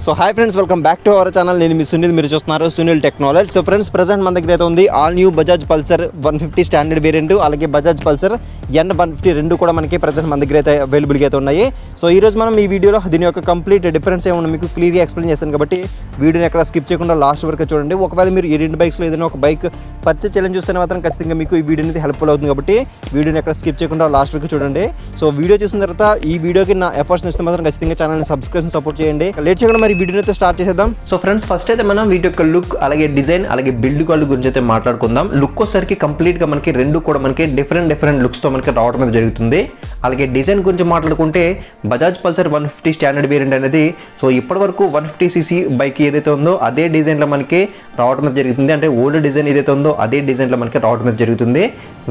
So hi friends, welcome back to our channel. నేను మీ సునీల్, మీరు చూస్తున్నారు Sunil technology. So friends, present మన దగ్గర అయితే ఉంది all new Bajaj Pulsar 150 standard variant, అలాగే బజాజ్ పల్సర్ N150 రెండు కూడా మనకి ప్రజెంట్ మన దగ్గర అయితే అవైలబుల్గా అయితే ఉన్నాయి. సో ఈ రోజు మనం ఈ వీడియోలో దీని యొక్క కంప్లీట్ డిఫరెన్స్ ఏమన్నా మీకు క్లియర్గా ఎక్స్ప్లెయిన్ చేస్తాను కాబట్టి వీడియోని ఎక్కడ స్కిప్ చేయకుండా లాస్ట్ వరకు చూడండి. ఒకవేళ మీరు ఈ రెండు బైక్స్లో ఏదైనా ఒక బైక్ పర్చేస్ చేయాలని చూస్తే మాత్రం ఖచ్చితంగా మీకు ఈ వీడియో అనేది హెల్ప్ఫుల్ అవుతుంది కాబట్టి వీడియోని ఎక్కడ స్కిప్ చేయకుండా లాస్ట్ వరకు చూడండి. సో వీడియో చూసిన తర్వాత ఈ వీడియోకి నా ఎఫర్ట్స్ ఇస్తే మాత్రం ఖచ్చితంగా ఛానల్ని సబ్స్క్రిప్షన్ సపోర్ట్ చేయండి. లేట్ చేయకుండా మరి వీడియోని అయితే స్టార్ట్ చేద్దాం. సో ఫ్రెండ్స్, ఫస్ట్ అయితే మనం వీటి యొక్క లుక్, అలాగే డిజైన్, అలాగే బిల్డ్ క్వాలిటీ గురించి అయితే మాట్లాడుకుందాం. లుక్ వచ్చేసరికి కంప్లీట్ గా మనకి రెండు కూడా మనకి డిఫరెంట్ లుక్స్ తో మనకి రావడం అనేది జరుగుతుంది. అలాగే డిజైన్ గురించి మాట్లాడుకుంటే బజాజ్ పల్సర్ 150 స్టాండర్డ్ వేరియంట్ అనేది సో ఇప్పటి వరకు 150cc బైక్ ఏదైతే ఉందో అదే డిజైన్ లో మనకి రావడం అనేది జరుగుతుంది. అంటే ఓల్డ్ డిజైన్ ఏదైతే ఉందో అదే డిజైన్ లో మనకి రావడం అనేది జరుగుతుంది.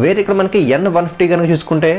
వేరే ఇక్కడ మనకి N150 కనుక చూసుకుంటే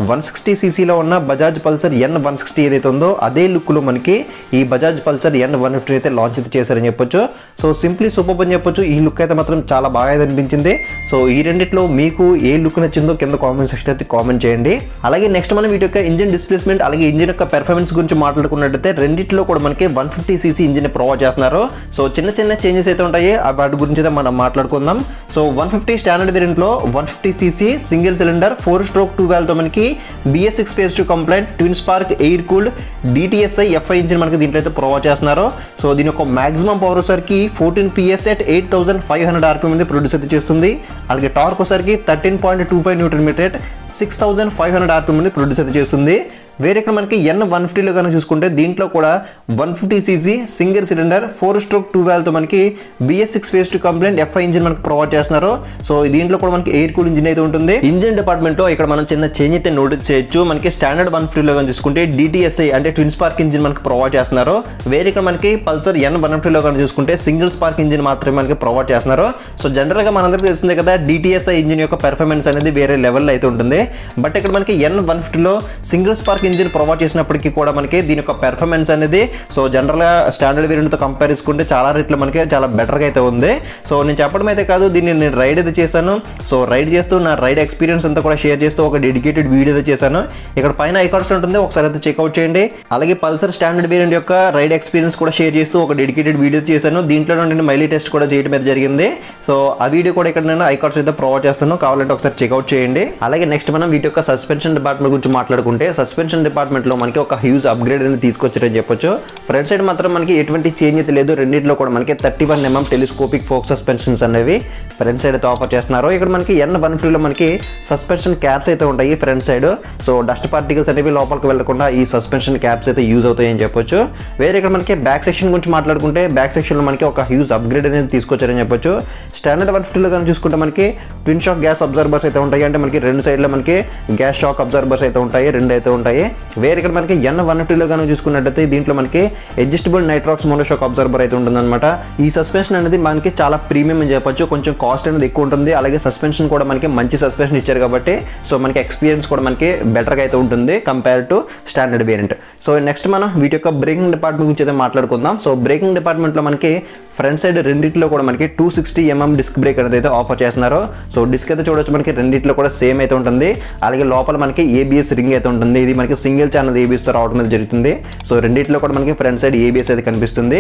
160cc ఉన్న బజాజ్ పల్సర్ N160 ఏదైతే ఉందో అదే లుక్ లో మనకి ఈ బజాజ్ పల్సర్ N150 అయితే లాంచ్ అయితే చేశారని చెప్పొచ్చు. సో సింప్లీ సూపర్ అని చెప్పొచ్చు. ఈ లుక్ అయితే మాత్రం చాలా బాగా అనిపించింది. సో ఈ రెండిట్లో మీకు ఏ లుక్ నచ్చిందో కింద కామెంట్ సెక్షన్ అయితే కామెంట్ చేయండి. అలాగే నెక్స్ట్ మనం వీటి యొక్క ఇంజిన్ డిస్ప్లేస్మెంట్, అలాగే ఇంజిన్ యొక్క పెర్ఫార్మెన్స్ గురించి మాట్లాడుకున్నట్టయితే రెండిట్లో కూడా మనకి 150cc ఇంజిన్ ప్రొవైడ్ చేస్తున్నారు. సో చిన్న చేంజెస్ అయితే ఉంటాయి, వాటి గురించి అయితే మనం మాట్లాడుకుందాం. సో 150 స్టాండర్డ్ వేరియంట్ లో 150cc సింగిల్ సిలిండర్ 4-stroke 2 తో మనకి BS6 phase 2 complaint twin spark air cooled DTSI FI engine మనకి దీంట్లో అయితే ప్రొవైడ్ చేస్తున్నారు. సో దీని యొక్క మాక్సిమం పవర్ వచ్చరికి 14 PS at 8500 RPM మీద ప్రొడ్యూస్ అయితే చేస్తుంది. అలాగే టార్క్ వచ్చరికి 13.25 Nm at 6500 RPM మీద ప్రొడ్యూస్ అయితే చేస్తుంది. వేరే ఇక్కడ మనకి N150లో కనుక చూసుకుంటే దీంట్లో కూడా 150cc సింగిల్ సిలిండర్ 4-stroke 2 తో మనకి BS6 phase 2 complaint FI engine మనకి ప్రొవైడ్ చేస్తున్నారు. సో దీంట్లో కూడా మనకి ఎయిర్ కూల్ ఇంజిన్ అయితే ఉంటుంది. ఇంజిన్ డిపార్ట్మెంట్ లో ఇక్కడ మనం చిన్న చేంజ్ అయితే నోటీస్ చేయొచ్చు. మనకి స్టాండర్డ్ 150లో కనుక చూసుకుంటే DTSI అంటే ట్విన్ స్పార్క్ ఇంజిన్ మనకి ప్రొవైడ్ చేస్తున్నారు. వేరే ఇక్కడ మనకి పల్సర్ N150లో కనుక చూసుకుంటే సింగిల్ స్పార్క్ ఇంజిన్ మాత్రమే మనకి ప్రొవైడ్ చేస్తున్నారు. సో జనరల్ గా మనందరికీ తెలిసిందే కదా, DTSI ఇంజిన్ యొక్క పెర్ఫార్మెన్స్ అనేది వేరే లెవెల్లో అయితే ఉంటుంది. బట్ ఇక్కడ మనకి N150లో సింగిల్ స్పార్క్ ఇంజిన్ ప్రొవైడ్ చేసినప్పటికీ కూడా మనకి దీని యొక్క పెర్ఫార్మెన్స్ అనేది సో జనరల్ గా స్టాండర్డ్ వేరియంట్ తో కంపేర్ చేసుకుంటే చాలా రేట్లు మనకి చాలా బెటర్ గా అయితే ఉంది. సో నేను చెప్పడం అయితే కాదు, దీన్ని నేను రైడ్ అయితే చేశాను. సో రైడ్ చేస్తూ నా రైడ్ ఎక్స్పీరియన్స్ అంతా కూడా షేర్ చేస్తూ ఒక డెడికేటెడ్ వీడియో అయితే చేశాను. ఇక్కడ పైన ఐకాన్స్ ఉంటుంది, ఒకసారి అయితే చెక్అవుట్ చేయండి. అలాగే పల్సర్ స్టాండర్డ్ వేరియంట్ యొక్క రైడ్ ఎక్స్పీరియన్స్ కూడా షేర్ చేస్తూ ఒక డెడికేటెడ్ వీడియో చేశాను. దీంట్లో నేను మైలీ టెస్ట్ కూడా చేయడం అయితే జరిగింది. సో ఆ వీడియో కూడా ఇక్కడ నేను ఐకాన్స్ అయితే ప్రొవైడ్ చేస్తాను, కావాలంటే ఒకసారి చెక్అవుట్ చేయండి. అలాగే నెక్స్ట్ మనం వీటి యొక్క సస్పెన్షన్ డిపార్ట్మెంట్ గురించి మాట్లాడుకుంటే సస్పెన్షన్ డిపార్ట్మెంట్ లో మనకి ఒక హ్యూజ్ అప్గ్రేడ్ అనేది తీసుకొచ్చారని చెప్పొచ్చు. ఫ్రంట్ సైడ్ మాత్రం మనకి ఎటువంటి చేంజ్ అయితే లేదు. రెండింటిలో కూడా మనకి 31mm టెలిస్కోపిక్ ఫోక్ సస్పెన్షన్స్ అనేవి ఫ్రంట్ సైడ్ అయితే ఆఫర్ చేస్తున్నారు. ఇక్కడ మనకి N150లో మనకి సస్పెన్షన్ క్యాప్స్ అయితే ఉంటాయి front side. So dust particles అనేవి లోపలికి వెళ్లకుండా ఈ సస్పెన్షన్ క్యాప్స్ అయితే యూజ్ అవుతాయని చెప్పొచ్చు. వేరే ఇక్కడ మనకి బ్యాక్ సెక్షన్ గురించి మాట్లాడుకుంటే బ్యాక్ సెక్షన్ లో మనకి ఒక హ్యూజ్ అప్గ్రేడ్ అనేది తీసుకొచ్చారని చెప్పొచ్చు. స్టాండర్డ్ 150లో కానీ చూసుకుంటే మనకి ట్విన్ షాక్ గ్యాస్ అబ్జర్బర్స్ అయితే ఉంటాయి. అంటే మనకి రెండు సైడ్ లో మనకి గ్యాస్ షాక్ అబ్జర్బర్స్ అయితే ఉంటాయి, రెండు అయితే ఉంటాయి. వేరే ఇక్కడ మనకి N150లో కానీ చూసుకున్నట్టయితే దీంట్లో మనకి అడ్జస్టబుల్ నైట్రాక్స్ మోనోషాక్ అబ్జర్బర్ అయితే ఉంటుందన్నమాట. ఈ సస్పెన్షన్ అనేది మనకి చాలా ప్రీమియం అని చెప్పొచ్చు. కొంచెం కాస్ట్ అనేది ఎక్కువ ఉంటుంది. అలాగే సస్పెన్షన్ కూడా మనకి మంచి సస్పెన్షన్ ఇచ్చారు కాబట్టి సో మనకి ఎక్స్పీరియన్స్ కూడా మనకి బెటర్గా అయితే ఉంటుంది compare to standard variant. So next మనం వీటి యొక్క బ్రేకింగ్ డిపార్ట్మెంట్ గురించి అయితే మాట్లాడుకుందాం. సో బ్రేకింగ్ డిపార్ట్మెంట్లో మనకి ఫ్రంట్ సైడ్ రెండింటిలో కూడా మనకి 260mm డిస్క్ బ్రేక్ అనేది అయితే ఆఫర్ చేస్తున్నారు. సో డిస్క్ అయితే చూడొచ్చు మనకి రెండింటిలో కూడా సేమ్ అయితే ఉంటుంది. అలాగే లోపల మనకి ABS రింగ్ అయితే ఉంటుంది. ఇది మనకి సింగిల్ ఛానల్ ABS తో రావడం అనేది జరుగుతుంది. సో రెండింటిలో కూడా మనకి ఫ్రంట్ సైడ్ ABS అయితే కనిపిస్తుంది.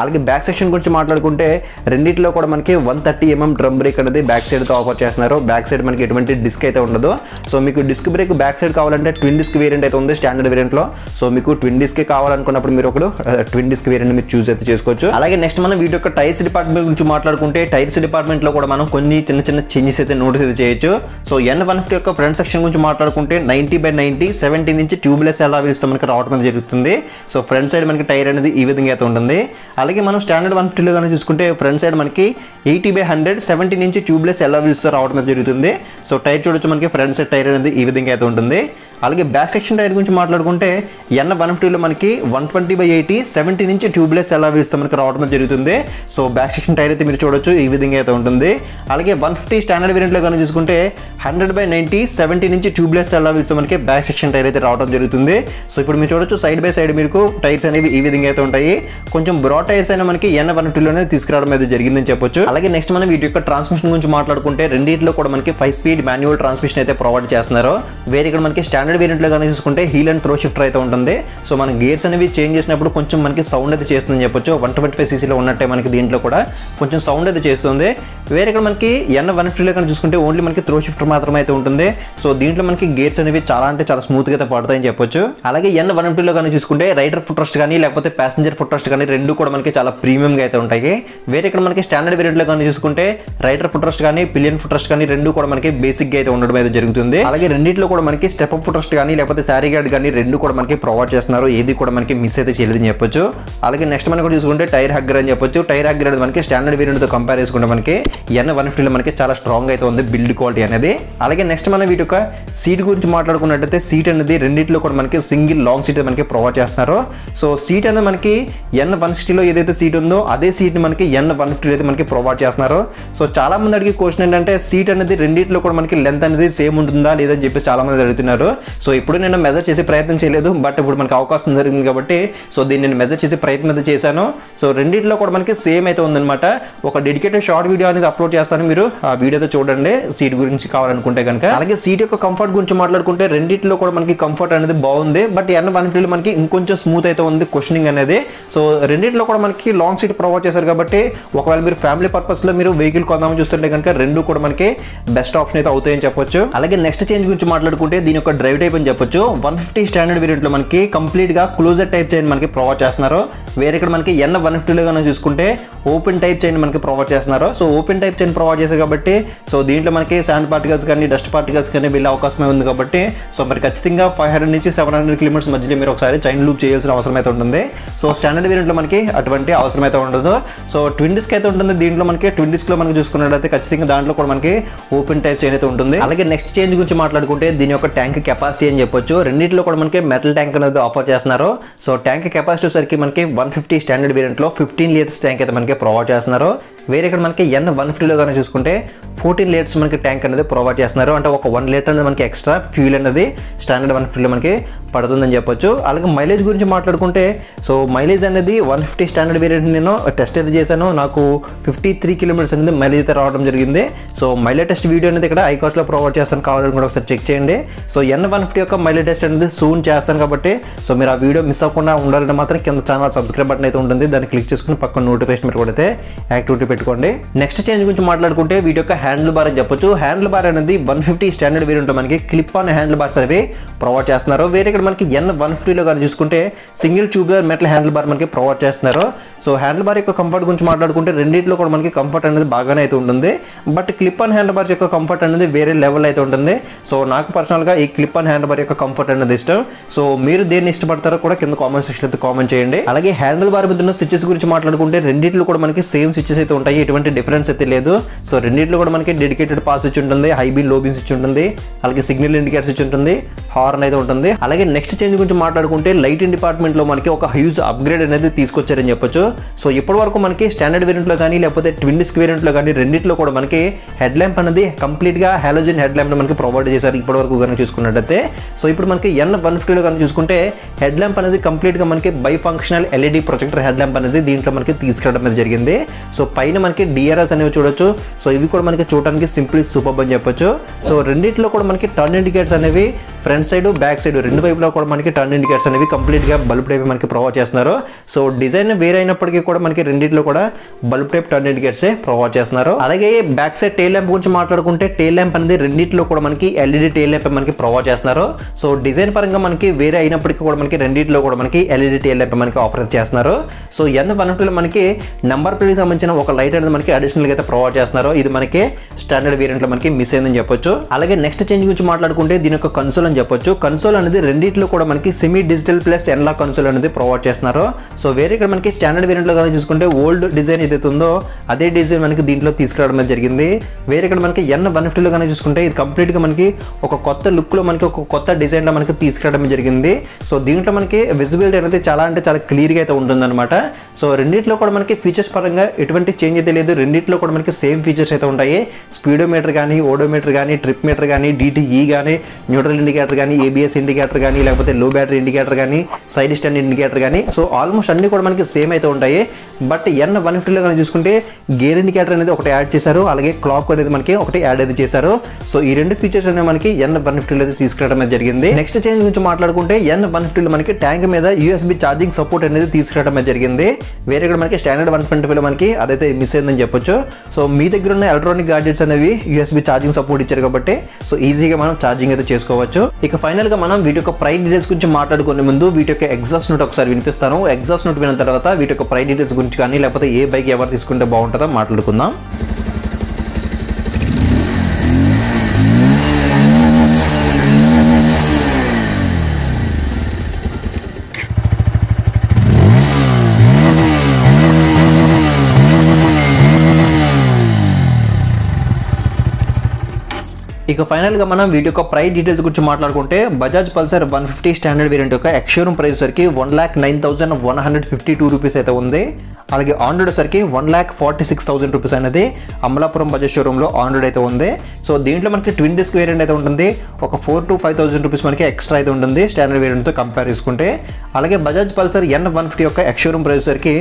అలాగే బ్యాక్ సెక్షన్ గురించి మాట్లాడుకుంటే రెండింటిలో కూడా మనకి 130mm డ్రమ్ బ్రేక్ అనేది బ్యాక్ సైడ్ తో ఆఫర్ చేస్తున్నారు. బ్యాక్ సైడ్ మనకి ఎటువంటి డిస్క్ అయితే ఉండదు. సో మీకు డిస్క్ బ్రేక్ బ్యాక్ సైడ్ కావాలంటే ట్విన్ డిస్క్ వేరియంట్ అయితే ఉంది స్టాండర్డ్ వేరియంట్ లో. సో మీకు ట్విన్ డిస్క్ కావాలనుకున్నప్పుడు మీరు ఒకటి ట్విన్ డిస్క్ వేరియంట్ మీరు చూస్ అయితే చేసుకోవచ్చు. అలాగే నెక్స్ట్ మనం వీటి యొక్క టైర్స్ డిపార్ట్మెంట్ గురించి మాట్లాడుకుంటే టైర్స్ డిపార్ట్మెంట్ లో కూడా మనం కొన్ని చిన్న చేంజెస్ అయితే నోటీస్ అయితే చేయొచ్చు. సో N150 యొక్క ఫ్రంట్ సెక్షన్ గురించి మాట్లాడుకుంటే 90/90 17 ఇంచ్ ట్యూబ్లెస్ ఎలా వీలుస్తే మనకి రావడం జరుగుతుంది. సో ఫ్రంట్ సైడ్ మనకి టైర్ అనేది ఈ విధంగా అయితే ఉంటుంది. అలాగే మనం స్టాండర్డ్ 150లో కానీ చూసుకుంటే ఫ్రంట్ సైడ్ మనకి 80/100 17 ఇంచ్ ట్యూబ్లెస్ ఎలా వీలుస్తే రావడం జరుగుతుంది. సో టైర్ చూడొచ్చు మనకి ఫ్రంట్ సైడ్ టైర్ అనేది ఈ విధంగా అయితే ఉంటుంది. అలాగే బ్యాక్ సెక్షన్ టైర్ గురించి మాట్లాడుకుంటే N150లో మనకి 120/80 17 ఇంచ్ ట్యూబ్లెస్ ఎలా వీలుస్తే మనకి రావడం జరుగుతుంది. సో బ్యాక్ సెక్షన్ టైర్ అయితే మీరు చూడొచ్చు ఈ విధంగా అయితే ఉంటుంది. అలాగే 150 స్టాండర్డ్ వేరియంట్లో కానీ చూసుకుంటే 100/90 17 ఇంచ్ ట్యూబ్లెస్ ఎలా వీలుస్తే మనకి బ్యాక్ సెక్షన్ టైర్ అయితే రావడం జరుగుతుంది. సో ఇప్పుడు మీరు చూడొచ్చు సైడ్ బై సైడ్ మీకు టైర్స్ అనేవి ఈ విధంగా అయితే ఉంటాయి. కొంచెం బ్రాడ్ టైర్స్ అయినా మనకి N150లోనే తీసుకురావడం అయితే జరిగిందని చెప్పొచ్చు. అలాగే నెక్స్ట్ మనం వీటి యొక్క ట్రాన్స్మిషన్ గురించి మాట్లాడుకుంటే రెండింటిలో కూడా మనకి 5 స్పీడ్ మాన్యువల్ ట్రాన్స్మిషన్ అయితే ప్రొవైడ్ చేస్తున్నారు. వేరే ఇక్కడ మనకి స్టాండర్డ్ స్టాండర్డ్ వేరియంట్లో కానీ చూసుకుంటే హీల్ అండ్ త్రో షిఫ్టర్ అయితే ఉంటుంది. సో మన గేర్స్ అనేవి చేంజ్ చేసినప్పుడు కొంచెం మనకి సౌండ్ అయితే చేస్తుందని చెప్పొచ్చు. 125cc ఉన్నట్టే మనకి దీంట్లో కూడా కొంచెం సౌండ్ అయితే చేస్తుంది. వేరే ఇక్కడ మనకి N150లో కానీ చూసుకుంటే ఓన్లీ మనకి త్రో షిఫ్టర్ మాత్రమే అయితే ఉంటుంది. సో దీంట్లో మనకి గేర్స్ అనేవి చాలా అంటే చాలా స్మూత్గా అయితే పడతాయని చెప్పొచ్చు. అలాగే N150లో కానీ చూసుకుంటే రైడర్ ఫుట్ రెస్ట్ కానీ లేకపోతే ప్యాసింజర్ ఫుట్ రెస్ట్ కానీ రెండు కూడా మనకి చాలా ప్రీమియంగా అయితే ఉంటాయి. వేరే ఇక్కడ మనకి స్టాండర్డ్ వేరియంట్లో కానీ చూసుకుంటే రైడర్ ఫుట్ రెస్ట్ కానీ పిలియన్ ఫుట్ రెస్ట్ కానీ రెండు కూడా మనకి బేసిక్గా అయితే ఉండడం అయితే జరుగుతుంది. అలాగే రెండింటిలో కూడా మనకి స్టెప్ అప్ ఫుట్ రెస్ట్ కానీ లేకపోతే శారీ గార్డ్ కానీ రెండు కూడా మనకి ప్రొవైడ్ చేస్తున్నారు. ఏది కూడా మనకి మిస్ అయితే చేయలేదని చెప్పొచ్చు. అలాగే నెక్స్ట్ మనం కూడా చూసుకుంటే టైర్ హగ్గర్ అని చెప్పొచ్చు. టైర్ హగ్గర్ అనేది మనకి స్టాండర్డ్ వేరియంట్తో కంపేర్ చేసుకుంటే మనకి N150లో మనకి చాలా స్ట్రాంగ్ అయితే ఉంది బిల్డ్ క్వాలిటీ అనేది. అలాగే నెక్స్ట్ మనం వీటి యొక్క సీట్ గురించి మాట్లాడుకున్నట్టయితే సీట్ అనేది రెండింటిలో కూడా మనకి సింగిల్ లాంగ్ సీట్ మనకి ప్రొవైడ్ చేస్తున్నారు. సో సీట్ అనేది మనకి N160లో ఏదైతే సీట్ ఉందో అదే సీట్ మనకి N150లో అయితే మనకి ప్రొవైడ్ చేస్తున్నారు. సో చాలా మంది అడిగే క్వశ్చన్ ఏంటంటే సీట్ అనేది రెండింటిలో కూడా మనకి లెంత్ అనేది సేమ్ ఉంటుందా లేదని చెప్పి చాలా మంది అడుగుతున్నారు. సో ఇప్పుడు నేను మెజర్ చేసే ప్రయత్నం చేయలేదు, బట్ ఇప్పుడు మనకి అవకాశం జరిగింది కాబట్టి సో దీన్ని నేను మెజర్ చేసే ప్రయత్నం అయితే చేశాను. సో రెండింటిలో కూడా మనకి సేమ్ అయితే ఉందన్నమాట. ఒక డెడికేటెడ్ షార్ట్ వీడియో అనేది అప్లోడ్ చేస్తాను, మీరు ఆ వీడియోతో చూడండి సీట్ గురించి కావాలనుకుంటే కనుక. అలాగే సీట్ యొక్క కంఫర్ట్ గురించి మాట్లాడుకుంటే రెండింటిలో కూడా మనకి కంఫర్ట్ అనేది బాగుంది, బట్ N150లో మనకి ఇంకొంచెం స్మూత్ అయితే ఉంది కుషనింగ్ అనేది. సో రెండింటిలో కూడా మనకి లాంగ్ సీట్ ప్రొవైడ్ చేశారు కాబట్టి ఒకవేళ మీరు ఫ్యామిలీ పర్పస్లో మీరు వెహికల్ కొందామని చూస్తుంటే కనుక రెండు కూడా మనకి బెస్ట్ ఆప్షన్ అయితే అవుతాయని చెప్పొచ్చు. అలాగే నెక్స్ట్ చేంజ్ గురించి మాట్లాడుకుంటే దీని యొక్క డ్రైవ్ టైప్ అని చెప్పొచ్చు. 150 స్టాండర్డ్ వేరియంట్లో మనకి కంప్లీట్ గా క్లోజర్ టైప్ చైన్ మనకి ప్రొవైడ్ చేస్తున్నారు. వేరే ఇక్కడ మనకి N150లో కానీ చూసుకుంటే ఓపెన్ టైప్ చైన్ మనకి ప్రొవైడ్ చేస్తున్నారు. So open type chain provide చేశారు కాబట్టి సో దీంట్లో మనకి శాండ్ పార్టికల్స్ కానీ డస్ట్ పార్టికల్స్ కానీ వెళ్ళే అవకాశమే ఉంది కాబట్టి సో మరి ఖచ్చితంగా 500 నుంచి 700 కిలోమీటర్స్ మధ్యలో మీరు ఒకసారి చైన్ లూప్ చేయాల్సిన అవసరం అయితే ఉంటుంది. సో స్టాండర్డ్ వేరియంట్లో మనకి అటువంటి అవసరం అయితే ఉండదు. సో ట్విన్ డిస్క్ అయితే ఉంటుంది. దీంట్లో మనకి ట్విన్ డిస్క్ లో మనకి చూసుకున్నట్లయితే ఖచ్చితంగా దాంట్లో కూడా మనకి ఓపెన్ టైప్ చైన్ అయితే ఉంటుంది. అలాగే నెక్స్ట్ చేంజ్ గురించి మాట్లాడుకుంటే దీని యొక్క ట్యాంక్ కెపాసిటీ అని చెప్పొచ్చు. రెండింటిలో కూడా మనకి మెటల్ ట్యాంక్ అనేది ఆఫర్ చేస్తున్నారు. సో ట్యాంక్ కెపాసిటీ సరికి మనకి 150 స్టాండర్డ్ వేరియంట్లో 15 లీటర్స్ ట్యాంక్ అయితే మనకి ప్రొవైడ్ చేస్తున్నారు. వేరే ఇక్కడ మనకి N150లో కానీ చూసుకుంటే 14 లీటర్స్ మనకి ట్యాంక్ అనేది ప్రొవైడ్ చేస్తున్నారు. అంటే ఒక 1 లీటర్ అనేది మనకి ఎక్స్ట్రా ఫ్యూల్ అనేది స్టాండర్డ్ 150లో మనకి పడుతుందని చెప్పొచ్చు. అలాగే మైలేజ్ గురించి మాట్లాడుకుంటే సో మైలేజ్ అనేది 150 స్టాండర్డ్ వేరియంట్ నేను టెస్ట్ అయితే చేశాను. నాకు 53 కిలోమీటర్స్ అనేది మైలేజ్ అయితే రావడం జరిగింది. సో మైలేజ్ టెస్ట్ వీడియో అనేది ఇక్కడ ఐకాస్ట్లో ప్రొవైడ్ చేస్తాను, కావాలని కూడా ఒకసారి చెక్ చేయండి. సో N150 యొక్క మైలేజ్ టెస్ట్ అనేది సూన్ చేస్తాను కాబట్టి సో మీరు ఆ వీడియో మిస్ అవ్వకుండా ఉండాలంటే మాత్రం కింద ఛానల్ సబ్స్క్రైబ్ బటన్ అయితే ఉంటుంది, దాన్ని క్లిక్ చేసుకుని పక్కన నోటిఫికేషన్ మీరు కూడా అయితే యాక్టివిటీ పెట్టుకోండి. నెక్స్ట్ చేంజ్ గురించి మాట్లాడుకుంటే వీటి యొక్క హ్యాండిల్ బార్ అని చెప్పొచ్చు. హ్యాండిల్ బార్ అనేది 150 స్టాండర్డ్ వేరియంట్ మనకి క్లిప్ ఆన్ హ్యాండిల్ బార్స్ అనేవి ప్రొవైడ్ చేస్తున్నారు. వేరే ఇక్కడ మనకి N150లో కానీ చూసుకుంటే single tubular metal handle bar మనకి ప్రొవైడ్ చేస్తున్నారు. సో హ్యాండిల్ బార్ యొక్క కంఫర్ట్ గురించి మాట్లాడుకుంటే రెండింటిలో కూడా మనకి కంఫర్ట్ అనేది బాగానే అయితే ఉంటుంది, but clip on handle bars యొక్క కంఫర్ట్ అనేది వేరే లెవెల్ అయితే ఉంటుంది. సో నాకు పర్సనల్గా ఈ క్లిప్ ఆన్ హ్యాండిల్ బార్ యొక్క కంఫర్ట్ అనేది ఇష్టం. సో మీరు దేన్ని ఇష్టపడతారో కూడా కింద కామెంట్ సెక్షన్ అయితే కామెంట్ చేయండి. అలాగే హ్యాండిల్ బార్ మీద ఉన్న స్విచెస్ గురించి మాట్లాడుకుంటే రెండింటిలో కూడా మనకి సేమ్ స్విచెస్ అయితే ఉంటాయి, ఎటువంటి డిఫరెన్స్ అయితే లేదు. సో రెండింటిలో కూడా మనకి డెడికేటెడ్ పాస్ స్విచ్ ఉంటుంది, హై బీన్ లో బీన్ స్విచ్ ఉంటుంది, అలాగే సిగ్నల్ ఇండికేటర్ స్విచ్ ఉంటుంది, హార్న్ అయితే ఉంటుంది. అలాగే నెక్స్ట్ చేంజ్ గురించి మాట్లాడుకుంటే లైటింగ్ డిపార్ట్మెంట్ లో మనకి ఒక హ్యూజ్ అప్గ్రేడ్ అనేది తీసుకొచ్చారని చెప్పొచ్చు. సో ఇప్పటి వరకు మనకి స్టాండర్డ్ వేరియంట్ లో కానీ లేకపోతే ట్విన్ డిస్క్ వేరియంట్ లో కానీ రెండింటిలో కూడా మనకి హెడ్ ల్యాంప్ అనేది కంప్లీట్ గా హాలోజన్ హెడ్ ల్యాంప్ మనకి ప్రొవైడ్ చేశారు ఇప్పటి వరకు కనుక చూసుకున్నట్టయితే. సో ఇప్పుడు మనకి N150లో కనుక చూసుకుంటే హెడ్ ల్యాంప్ అనేది కంప్లీట్ గా మనకి by functional LED projector head lamp అనేది దీంట్లో మనకి తీసుకురావడం అనేది జరిగింది. సో పైన మనకి DRLs అనేవి చూడొచ్చు. సో ఇవి కూడా మనకి చూడడానికి సింప్లీ సూపర్ అని చెప్పొచ్చు. సో రెండింటిలో కూడా మనకి టర్న్ ఇండికేటర్స్ అనేవి ఫ్రంట్ సైడ్ బ్యాక్ సైడ్ రెండు వైపులో కూడా మనకి టర్న్ ఇండికేటర్స్ అనేవి కంప్లీట్ గా బల్బ్ టైప్ మనకి ప్రొవైడ్ చేస్తున్నారు. సో డిజైన్ వేరే అయినప్పటికీ కూడా మనకి రెండింటిలో కూడా bulb type turn indicators provide చేస్తున్నారు. అలాగే బ్యాక్ సైడ్ టైల్ ల్యాంప్ గురించి మాట్లాడుకుంటే టైల్ ల్యాంప్ అనేది రెండింటిలో కూడా మనకి LED టైల్ ల్యాంప్ మనకి ప్రొవైడ్ చేస్తున్నారు. సో డిజైన్ పరంగా మనకి వేరే అయినప్పటికీ కూడా మనకి రెండింటిలో కూడా మనకి LED టైల్ ల్యాంప్ మనకి ఆఫర్ చేస్తున్నారు. సో N150లో మనకి నెంబర్ ప్లేట్ సంబంధించిన ఒక లైట్ అనేది మనకి అడిషనల్ గా అయితే ప్రొవైడ్ చేస్తున్నారు. ఇది మనకి స్టాండర్డ్ వేరియంట్ లో మనకి మిస్ అయిందని చెప్పొచ్చు. అలాగే నెక్స్ట్ చేంజ్ గురించి మాట్లాడుకుంటే దీని యొక్క కన్సోల్ అని చెప్పొచ్చు. కన్సోల్ అనేది రెండింటిలో కూడా మనకి సెమీ డిజిటల్ ప్లస్ ఎన్లాక్ కన్సోల్ అనేది ప్రొవైడ్ చేస్తున్నారు. సో వేరే ఇక్కడ మనకి స్టాండర్డ్ వేరియంట్ లో కానీ చూసుకుంటే ఓల్డ్ డిజైన్ ఏదైతే ఉందో అదే డిజైన్ మనకి దీంట్లో తీసుకురావడం జరిగింది. వేరే ఇక్కడ మనకి N150లో కానీ చూసుకుంటే ఇది కంప్లీట్ గా మనకి ఒక కొత్త లుక్ లో మనకి ఒక కొత్త డిజైన్ లో మనకి తీసుకురావడం జరిగింది. సో దీంట్లో మనకి విజిబిలిటీ అనేది చాలా అంటే చాలా క్లియర్ గా అయితే ఉంటుందన్నమాట. సో రెండింటిలో కూడా మనకి ఫీచర్స్ పరంగా ఎటువంటి చేంజ్ అయితే లేదు, రెండింటిలో కూడా మనకి సేమ్ ఫీచర్స్ అయితే ఉంటాయి. స్పీడోమీటర్ కానీ ఓడోమీటర్ కానీ ట్రిప్ మీటర్ కానీ DTE కానీ న్యూట్రల్ ఇండికేటర్ కానీ ABS ఇండికేటర్ కానీ లేకపోతే లో బ్యాటరీ ఇండికేటర్ కానీ సైడ్ స్టాండ్ ఇండికేటర్ కానీ సో ఆల్మోస్ట్ అన్ని కూడా మనకి సేమ్ అయితే ఉంటాయి. బట్ N150లో కానీ చూసుకుంటే గేర్ ఇండికేటర్ అనేది ఒకటి యాడ్ చేశారు, అలాగే క్లాక్ అనేది మనకి ఒకటి యాడ్ అయితే చేశారు. సో ఈ రెండు ఫీచర్స్ అనేవి మనకి N150లో అయితే తీసుకురావడం అయితే జరిగింది. నెక్స్ట్ చేంజ్ గురించి మాట్లాడుకుంటే N150లో మనకి ట్యాంక్ మీద USB ఛార్జింగ్ సపోర్ట్ అనేది తీసుకురావడం అయితే జరిగింది. వేరే ఇక్కడ మనకి స్టాండర్డ్ 125లో మనకి అదైతే మిస్ అయిందని చెప్పొచ్చు. సో మీ దగ్గర ఉన్న ఎలక్ట్రానిక్ గాడ్జెట్స్ అనేవి USB ఛార్జింగ్ సపోర్ట్ ఇచ్చారు కాబట్టి సో ఈజీగా మనం ఛార్జింగ్ అయితే చేసుకోవచ్చు. ఇక ఫైనల్ గా మనం వీటి యొక్క ప్రైస్ డీటెయిల్స్ గురించి మాట్లాడుకునే ముందు వీటి యొక్క ఎగ్జాస్ట్ నోట్ ఒకసారి వినిపిస్తాను. ఎగ్జాస్ట్ నోట్ విన్న తర్వాత వీటి యొక్క ప్రైస్ డీటెయిల్స్ గురించి కానీ లేకపోతే ఏ బైక్ ఎవరు తీసుకుంటే బాగుంటుందో మాట్లాడుకుందాం. ఇక ఫైనల్ గా మనం వీటి యొక్క ప్రైస్ డీటెయిల్స్ గురించి మాట్లాడుకుంటే బజాజ్ పల్సర్ 150 స్టాండర్డ్ వేరియంట్ యొక్క ఎక్స్షోరూమ్ ప్రైస్ సరికి 1,09,152 రూపీస్ అయితే ఉంది. అలాగే ఆన్ రోడ్ సరికి 1,46,000 రూపీస్ అనేది అమలాపురం బజాజ్ షోరూమ్ లో ఆన్ రోడ్ అయితే ఉంది. సో దీంట్లో మనకి ట్విన్ డిస్క్ వేరియంట్ అయితే ఉంటుంది, ఒక 4,000 to 5,000 రూపీస్ మనకి ఎక్స్ట్రా అయితే ఉంటుంది స్టాండర్డ్ వేరియంట్ తో కంపేర్ చేసుకుంటే. అలాగే బజాజ్ పల్సర్ N150 యొక్క ఎక్స్షోరూమ్ ప్రైస్ సరికి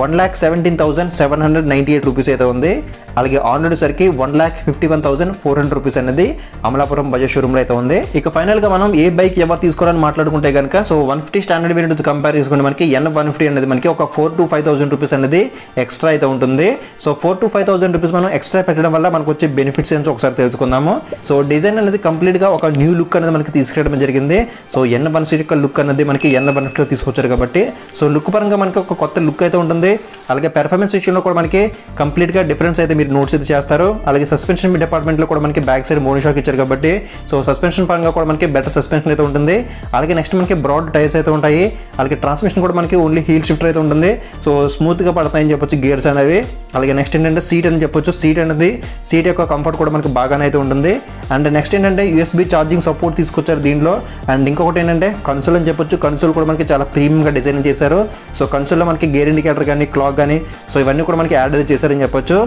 1,17,798 రూపీస్ అయితే ఉంది. అలాగే ఆన్ రోడ్ సరికి 1,51,400 రూపీస్ అనేది అమలాపురం బజాజ్ షోరూమ్ లో అయితే ఉంది. ఇక ఫైనల్ గా మనం ఏ బైక్ ఎవరు తీసుకోవాలని మాట్లాడుకుంటే కనుక సో 150 స్టాండర్డ్ వేరియంట్ కంపేర్ చేసుకుంటే మనకి N150 అనేది మనకి ఒక 4,000 to 5,000 రూపీస్ అనేది ఎక్స్ట్రా అయితే ఉంటుంది. సో 4,000 to 5,000 రూపీస్ మనం ఎక్స్ట్రా పెట్టడం వల్ల మనకు వచ్చే బెనిఫిట్స్ ఏంటో ఒకసారి తెలుసుకుందాము. సో డిజైన్ అనేది కంప్లీట్ గా ఒక న్యూ లుక్ అనేది మనకి తీసుకురావడం జరిగింది. సో N150 యొక్క లుక్ అనేది మనకి N150 లో తీసుకొచ్చారు కాబట్టి సో లుక్ పరంగా మనకి ఒక కొత్త లుక్ అయితే ఉంటుంది. అలాగే పెర్ఫార్మెన్స్ విషయంలో కూడా మనకి కంప్లీట్ గా డిఫరెన్స్ అయితే మీరు నోట్స్ అయితే చేస్తారు. అలాగే సస్పెన్షన్ డిపార్ట్మెంట్ లో కూడా మనకి బ్యాక్ సైడ్ మోనోషాక్ ఇచ్చారు కాబట్టి సో సస్పెన్షన్ పరంగా కూడా మనకి బెటర్ సస్పెన్షన్ అయితే ఉంటుంది. అలాగే నెక్స్ట్ మనకి బ్రాడ్ టైర్స్ అయితే ఉంటాయి. అలాగే ట్రాన్స్మిషన్ కూడా మనకి ఓన్లీ హీల్ షిఫ్టర్ అయితే ఉంటుంది. సో స్మూత్ గా పడతాయని చెప్పొచ్చు గేర్స్ అనేవి. అలాగే నెక్స్ట్ ఏంటంటే సీట్ అని చెప్పొచ్చు, సీట్ యొక్క కంఫర్ట్ కూడా మనకి బాగానే అయితే ఉంటుంది. అండ్ నెక్స్ట్ ఏంటంటే USB ఛార్జింగ్ సపోర్ట్ తీసుకొచ్చారు దీంట్లో. అండ్ ఇంకొకటి ఏంటంటే కన్సోల్ అని చెప్పొచ్చు, కన్సోల్ కూడా మనకి చాలా ప్రీమియం గా డిజైన్ చేశారు. సో కన్సోల్లో మనకి గేర్ ఇండికేటర్ కానీ క్లాక్ కానీ సో ఇవన్నీ కూడా మనకి యాడ్ అయితే చేశారని చెప్పొచ్చు.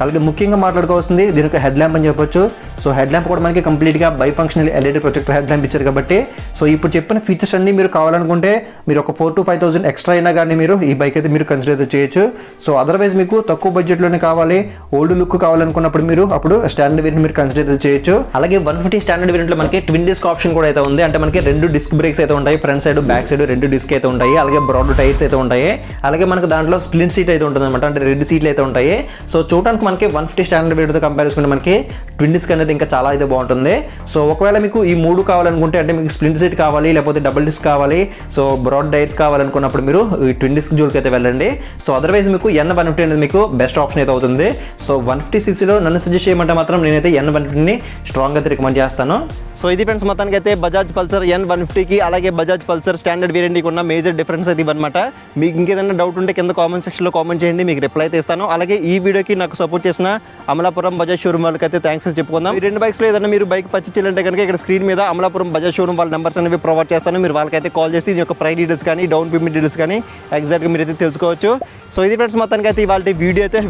అలాగే ముఖ్యంగా మాట్లాడుకోవాల్సింది దీని యొక్క హెడ్ ల్యాంప్ అని చెప్పొచ్చు. సో హెడ్ ల్యాంప్ కూడా మనకి కంప్లీట్ గా by functional LED projector head lamp ఇచ్చారు కాబట్టి సో ఇప్పుడు చెప్పిన ఫీచర్స్ అన్ని మీరు కావాలనుకుంటే మీరు ఒక 4,000 to 5,000 ఎక్స్ట్రా అయినా కానీ మీరు ఈ బైక్ అయితే మీరు కన్సిడర్ అయితే చేయొచ్చు. సో అదర్వైజ్ మీకు తక్కువ బడ్జెట్ లోనే కావాలి, ఓల్డ్ లుక్ కావాలనుకున్నప్పుడు మీరు అప్పుడు స్టాండర్డ్ వేరియంట్ మీరు కన్సిడర్ అయితే చేయొచ్చు. అలాగే 150 స్టాండర్డ్ వేరియంట్ లో మనకి ట్విన్ డిస్క్ ఆప్షన్ కూడా అయితే ఉంది. అంటే మనకి 2 డిస్క్ బ్రేక్స్ అయితే ఉంటాయి, front side back side 2 disc అయితే ఉంటాయి. అలాగే బ్రాడ్ టైర్స్ అయితే ఉంటాయి. అలాగే మనకు దాంట్లో స్ప్లిన్ సీట్ అయితే ఉంటుంది అనమాట, అంటే 2 సీట్లు అయితే ఉంటాయి. సో చూడడానికి మనకి 150 స్టాండర్డ్ వేరియంట్ తో కంపేర్ చేసుకుంటే మనకి ట్విన్ డిస్క్ అనేది ఇంకా చాలా అయితే బాగుంటుంది. సో ఒకవేళ మీకు ఈ 3 కావాలనుకుంటే అంటే మీకు స్ప్లిన్ సీట్ కావాలి లేకపోతే డబుల్ డిస్క్ కావాలి, సో బ్రాడ్ టైర్స్ కావాలనుకున్నప్పుడు మీరు ఈ ట్విన్ డిస్క్ జోలికి అయితే వెళ్ళండి. సో అదర్వైజ్ మీకు N150 అనేది మీకు బెస్ట్ ఆప్షన్ అయితే అవుతుంది. సో 150cc లో నన్ను సజెస్ట్ చేయమంటే మాత్రం నేనైతే N150ని స్ట్రాంగ్ అయితే రికమెండ్ చేస్తాను. సో ఇది ఫ్రెండ్స్ మొత్తానికి అయితే బజాజ్ పల్సర్ N150కి అలాగే బజాజ్ పల్సర్ స్టాండర్డ్ వేరియంట్కి ఉన్న మేజర్ డిఫరెన్స్ అయితే ఇవన్నమాట. మీకు ఇంకేదైనా డౌట్ ఉంటే కింద కామెంట్ సెక్షన్లో కామెంట్ చేయండి, మీకు రిప్లై అయితే ఇస్తాను. అలాగే ఈ వీడియోకి నాకు సపోర్ట్ చేసిన అమలాపురం బజాజ్ షోరూమ్ వాళ్ళకి అయితే థ్యాంక్స్ అని చెప్పుకుందాం. ఈ 2 బైక్స్లో ఏదైనా మీరు బైక్ పర్చేస్ చేయాలంటే కనుక ఇక్కడ స్క్రీన్ మీద అమలాపురం బజాజ్ షోరూమ్ వాళ్ళ నెంబర్స్ అనేవి ప్రొవైడ్ చేస్తాను. మీరు వాళ్ళకైతే కాల్ చేసి దీని యొక్క ప్రైస్ డీటెయిల్స్ కానీ డౌన్ పేమెంట్ డీటెయిల్స్ కానీ ఎగ్జాక్ట్గా మీరు అయితే తెలుసుకోవచ్చు. సో ఇది ఫ్రెండ్స్ మొత్తానికి అయితే ఇవాళ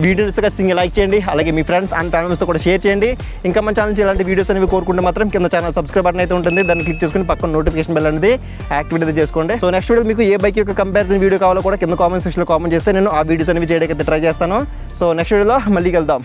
వీడియోస్ ఖచ్చితంగా లైక్ చేయండి, అలాగే మీ ఫ్రెండ్స్ అండ్ ఫ్యామిలీస్తో కూడా షేర్ చేయండి. ఇంకా మన ఛానల్ ఇలాంటి వీడియోస్ అనేవి కోరుకుంటే మాత్రం కింద ఛానల్ సబ్స్క్రైబ్ బటన్ అయితే ఉంటుంది, దాన్ని క్లిక్ చేసుకుని పక్కన నోటిఫికేషన్ బెల్ అనేది యాక్టివేట్ అయితే చేసుకోండి. సో నెక్స్ట్ వీడియో మీకు ఏ బైక్ యొక్క కంపారిజన్ వీడియో కావాలో కూడా కింద కామెంట్ సెక్షన్లో కామెంట్ చేస్తే నేను ఆ వీడియోస్ అనేవి చేయడానికి ట్రై చేస్తాను. సో నెక్స్ట్ వీడియోలో మళ్ళీ కలుద్దాం.